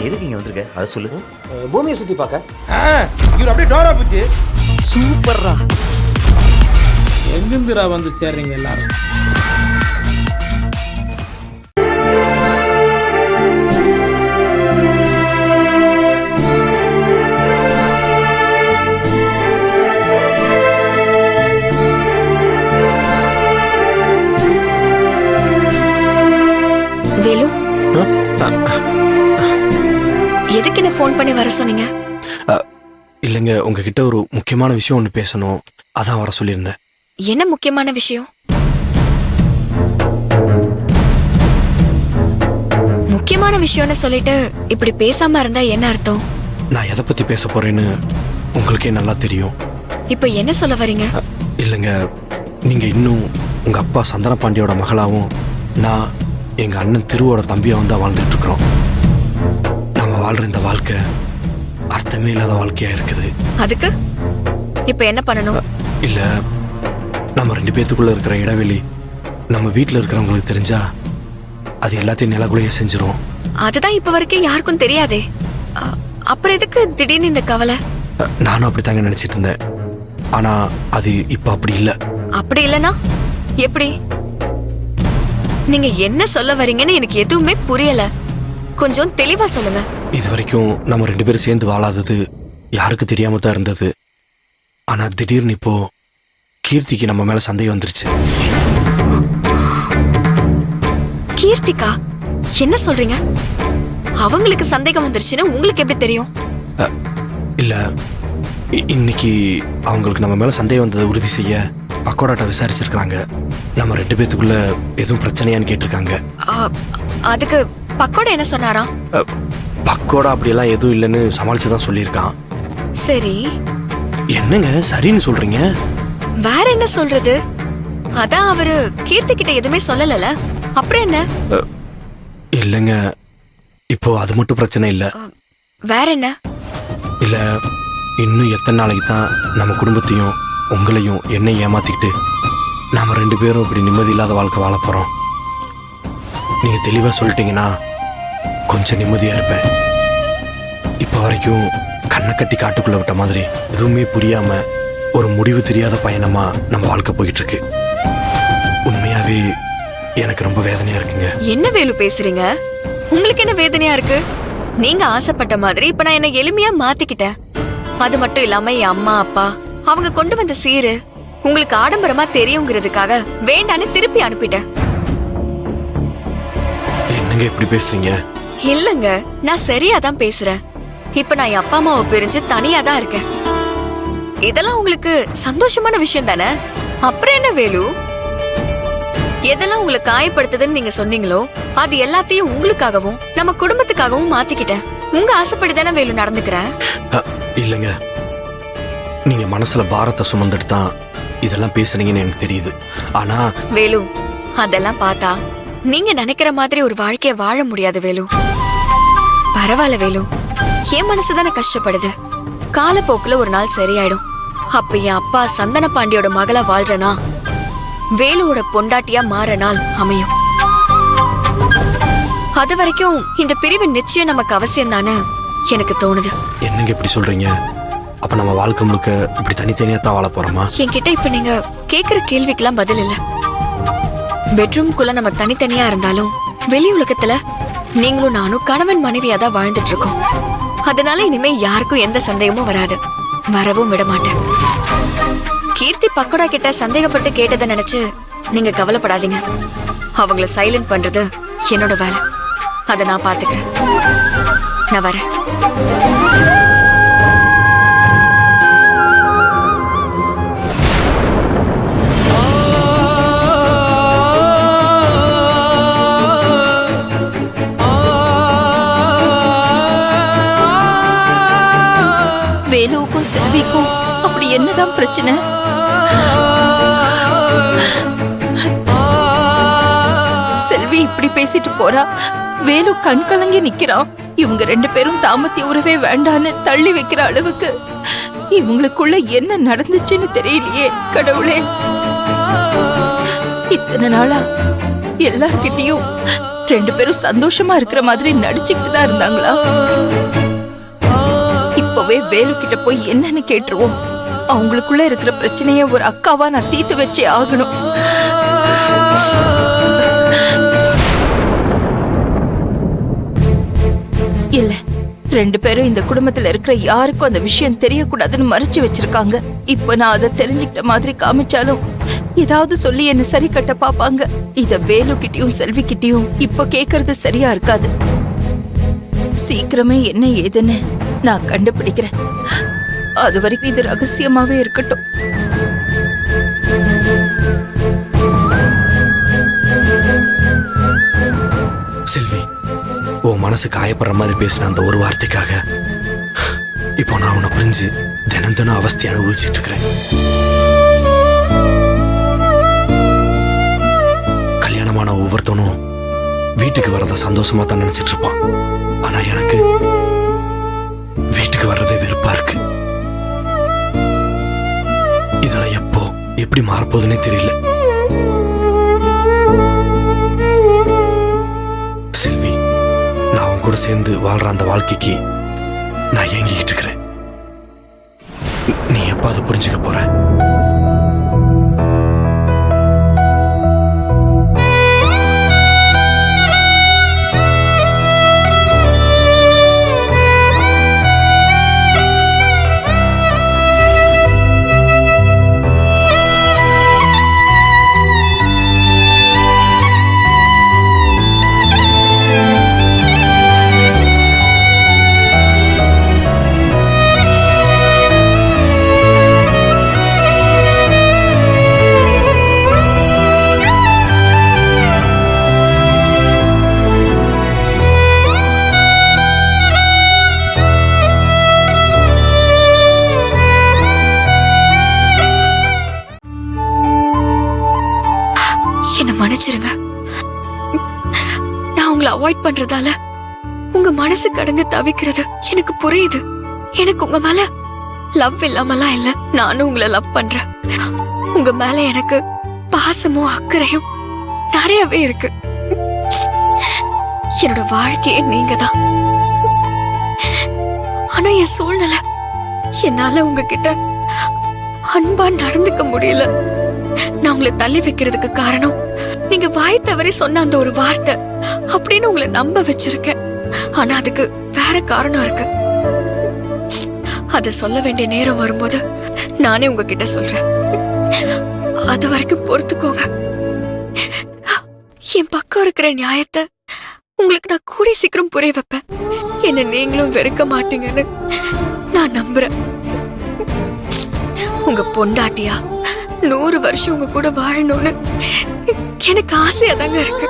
எதுக்கு இங்கே வந்திருக்க அதை சொல்லு. பூமியை சுற்றி பார்க்க. இவர் அப்படியே டோரா போச்சு. சூப்பர்ரா. எங்கிருந்துரா வந்து சேர்றீங்க எல்லாரும்? வேலு, எதுக்கு என்ன ஃபோன் பண்ணி வர சொன்னீங்க? இல்லைங்க, உங்ககிட்ட ஒரு முக்கியமான விஷயம் ஒன்று பேசணும், அதான் வர சொல்லியிருந்தேன். என்ன முக்கியமான விஷயம்? முக்கியமான விஷயம்னு சொல்லிட்டு இப்படி பேசாம இருந்தா என்ன அர்த்தம்? நான் எதை பத்தி பேச போறேன்னு உங்களுக்கே நல்லா தெரியும். இப்ப என்ன சொல்ல வரீங்க? இல்லைங்க, நீங்க இன்னும் உங்க அப்பா சந்தன பாண்டியோட மகளாவும் நான் எங்க அண்ணன் திருவோட தம்பியாவும் தான் வாழ்ந்துட்டு இருக்கிறோம். நம்ம வாழ்ற இந்த வாழ்க்கை அர்த்தமே இல்லாத வாழ்க்கையா இருக்குது. அதுக்கு இப்ப என்ன பண்ணணும்? இல்ல, நம்ம 2 பேத்துக்குள்ள இருக்கிற இடைவெளி நம்ம வீட்டுல இருக்கிறவங்களுக்கு தெரிஞ்சா அது எல்லாத்தையும் நிலக்குலையே செஞ்சிரும். அதுதான் இப்ப வரைக்கும் யாருக்கும் தெரியாதே. அப்புறம் எதுக்கு திடீர்னு இந்த கவலை? நானும் அப்படித்தாங்க நினைச்சிட்டு இருந்தேன். ஆனா அது இப்ப அப்படி இல்ல. அப்படி இல்லனா எப்படி? நீங்க என்ன சொல்ல வரீங்கன்னு எனக்கு எதுவுமே புரியல. கொஞ்சம் தெளிவா சொல்லுங்க. இது வரைக்கும் நம்ம 2 பேரும் சேர்ந்து வாழாதது யாருக்கு தெரியாம தான் இருந்தது. ஆனா திடீர்னு இப்போ கீர்த்திக்கு நம்ம மேல சந்தேகம் வந்துருச்சு. கீர்த்திகா? என்ன சொல்றீங்க? அவங்களுக்கு சந்தேகம் வந்துருச்சுன்னு உங்களுக்கு எப்படி தெரியும்? இல்ல, இன்னைக்கு அவங்களுக்கு நம்ம மேல சந்தேகம் வந்ததை உறுதி செய்ய பக்கோடாட்ட விசாரிச்சிருக்காங்க. நம்ம 2 பேத்துக்குள்ள எதுவும் பிரச்சனையான்னு கேட்டிருக்காங்க. அதுக்கு பக்கோடா என்ன சொன்னாரா? பக்கோடா அப்படியெல்லாம் எதுவும் இல்லைன்னு சமாளிச்சுதான் சொல்லியிருக்கான். சரி, என்னங்க சரின்னு சொல்றீங்க? வேற என்ன சொல்றது? அதான் அவரு கீர்த்தி கிட்ட எதுவுமே சொல்லல. அப்புறம் என்ன? இல்லைங்க, இப்போ அது மட்டும் பிரச்சனை இல்ல. வேற என்ன? இல்ல, இன்னும் எத்தனை நாளைக்கு தான் நம்ம குடும்பத்தையும் உங்களையும் என்னை ஏமாத்திக்கிட்டு நாம 2 பேரும் இப்படி நிம்மதி இல்லாத வாழ்க்கை வாழ போறோம்? நீங்க தெளிவா சொல்லிட்டீங்கன்னா கொஞ்சம் நிம்மதியா இருப்பேன். இப்ப வரைக்கும் கண்ணை கட்டி காட்டுக்குள்ள விட்ட மாதிரி எதுவுமே புரியாம ஒரு முடிவு தெரியாத பயணமா நம்ம வாழ்க்கை போயிட்டு இருக்கு. உண்மையாவே எனக்கு ரொம்ப வேதனையா இருக்குங்க. என்ன வேலு பேசுறீங்க? உங்களுக்கு என்ன வேதனையா இருக்கு? நீங்க ஆசைப்பட்ட மாதிரி இப்ப நான் என்ன எளிமையா மாத்திக்கிட்டேன். அது மட்டும் இல்லாம என் அம்மா அப்பா அவங்க கொண்டு வந்த சீரு உங்களுக்கு ஆடம்பரமா தெரியுங்கிறதுக்காக வேண்டான்னு திருப்பி அனுப்பிட்டேன். என்னங்க இப்படி பேசுறீங்க? இல்லங்க, நான் சரியா தான் பேசுறேன். இப்ப நான் என் அப்பா அம்மாவை பிரிஞ்சு தனியா தான் இருக்கேன். இதெல்லாம் உங்களுக்கு சந்தோஷமான விஷயம் தானே? அப்புறம் என்ன வேலு? எதெல்லாம் உங்களை காயப்படுத்துதுன்னு நீங்க சொன்னீங்களோ அது எல்லாத்தையும் உங்களுக்காகவும் நம்ம குடும்பத்துக்காகவும் மாத்திக்கிட்டேன். உங்க ஆசைப்படிதானே வேலு நடந்துக்கிறேன். இல்லைங்க, நீங்க மனசுல பாரத்தை சுமந்துட்டு தான் இதெல்லாம் பேசுறீங்கன்னு எனக்கு தெரியுது. ஆனா வேலு, அதெல்லாம் பார்த்தா நீங்க நினைக்கிற மாதிரி ஒரு வாழ்க்கைய வாழ முடியாது வேலு. பரவாயில்ல வேலு, என் மனசுதானே கஷ்டப்படுது. காலப்போக்குல ஒரு நாள் சரியாயிடும். அப்ப என் அப்பா சந்தன பாண்டியோட மகளா வாழ்றனா வேலுவோட பொண்டாட்டியா மாற நாள் அமையும். அது வரைக்கும் இந்த பிரிவு நிச்சயம் நமக்கு அவசியம் தானே எனக்கு தோணுது. என்னங்க இப்படி சொல்றீங்க? அப்ப நம்ம வாழ்க்கை முழுக்க இப்படி தனித்தனியா தான் வாழ போறோமா? என்கிட்ட இப்ப நீங்க கேக்குற கேள்விக்கெல்லாம் பதில் இல்ல. பெட்ரூம்குள்ள நம்ம தனித்தனியா இருந்தாலும் வெளி உலகத்துல நீங்களும் நானும் கணவன் மனைவியா தான் வாழ்ந்துட்டு இருக்கோம். அதனால இனிமே யாருக்கும் எந்த சந்தேகமும் வராது, வரவும் விட மாட்டேன். கீர்த்தி பக்கோடா கிட்ட சந்தேகப்பட்டு கேட்டதை நினைச்சு நீங்க கவலைப்படாதீங்க. அவங்கள சைலண்ட் பண்றது என்னோட வேலை. அதை நான் பாத்துக்கிறேன். நான் வரேன். வேலுவுக்கும் செல்விக்கும் அப்படி என்னதான் பிரச்சனை? செல்வி இப்படி பேசிட்டு போறா, வேலு கண் கலங்கி நிக்கிறான். இவங்க 2 பேரும் தாம்பத்திய உறவே வேண்டான்னு தள்ளி வைக்கிற அளவுக்கு இவங்களுக்குள்ள என்ன நடந்துச்சுன்னு தெரியலையே கடவுளே. இத்தனை நாளா எல்லார்கிட்டயும் ரெண்டு பேரும் சந்தோஷமா இருக்கிற மாதிரி நடிச்சுக்கிட்டு தான் இருந்தாங்களா? இப்பவே வேலு கிட்ட போய் என்னன்னு கேட்டுருவோம். அவங்களுக்குள்ள இருக்கிற பிரச்சனைய ஒரு அக்காவா நான் தீர்த்து வச்சே ஆகணும். இல்ல, ரெண்டு பேரும் இந்த குடும்பத்துல இருக்கிற யாருக்கும் அந்த விஷயம் தெரியக்கூடாதுன்னு மறைச்சு வச்சிருக்காங்க. இப்ப நான் அதை தெரிஞ்சுக்கிட்ட மாதிரி காமிச்சாலும் ஏதாவது சொல்லி என்ன சரி கட்ட பாப்பாங்க. இத வேலு கிட்டயும் செல்வி கிட்டயும் இப்ப கேக்குறது சரியா இருக்காது. சீக்கிரமே என்ன ஏதுன்னு நான் கண்டுபிடிக்கிறேன். அது வரைக்கும் இது ரகசியமாவே இருக்கட்டும். செல்வி, உன் மனசு காயப்படுற மாதிரி பேசின அந்த ஒரு வார்த்தைக்காக இப்போ நான் உன்னை புரிஞ்சு தினம் தினம் அவஸ்தையை அனுபவிச்சுட்டு இருக்கிறேன். கல்யாணமான ஒவ்வொருத்தனும் வீட்டுக்கு வர்றத சந்தோஷமா தான் நினைச்சிட்டு இருப்பான். ஆனா எனக்கு வீட்டுக்கு வர்றதே வெறுப்பா இருக்கு. இதெல்லாம் எப்போ எப்படி மாறப்போகுதுன்னே தெரியல. செல்வி, நான் உன் கூட சேர்ந்து வாழ்ற அந்த வாழ்க்கைக்கு நான் ஏங்கிக்கிட்டு இருக்கிறேன். நீ எப்ப அதை புரிஞ்சுக்க போற? மன்னிச்சிருங்க. நான் உங்களை அவாய்ட் பண்றதால உங்க மனசு கடந்து தவிக்கிறது எனக்கு புரியுது. எனக்கு உங்க மேல லவ் இல்லாமலாம் இல்ல. நானும் உங்களை லவ் பண்றேன். உங்க மேல எனக்கு பாசமும் அக்கறையும் நிறையவே இருக்கு. என்னோட வாழ்க்கையே நீங்க தான். ஆனா என் சூழ்நிலை என்னால உங்ககிட்ட அன்பா நடந்துக்க முடியல. நான் உங்களை தள்ளி வைக்கிறதுக்கு காரணம் நீங்க வாய் தவறி சொன்ன அந்த ஒரு வார்த்தை அப்படின்னு உங்களை நம்ப வச்சிருக்கேன். ஆனா அதுக்கு வேற காரணம் இருக்கு. அத சொல்ல வேண்டிய நேரம் வரும்போது நானே உங்ககிட்ட சொல்றேன். அது வரைக்கும் பொறுத்துக்கோங்க. என் பக்கம் இருக்கிற நியாயத்தை உங்களுக்கு நான் கூடி சீக்கிரம் புரிய வைப்பேன். என்ன நீங்களும் வெறுக்க மாட்டீங்கன்னு நான் நம்புறேன். உங்க பொண்டாட்டியா 100 வருஷம் உங்க கூட வாழணும்னு எனக்கு ஆசையா தாங்க இருக்கு.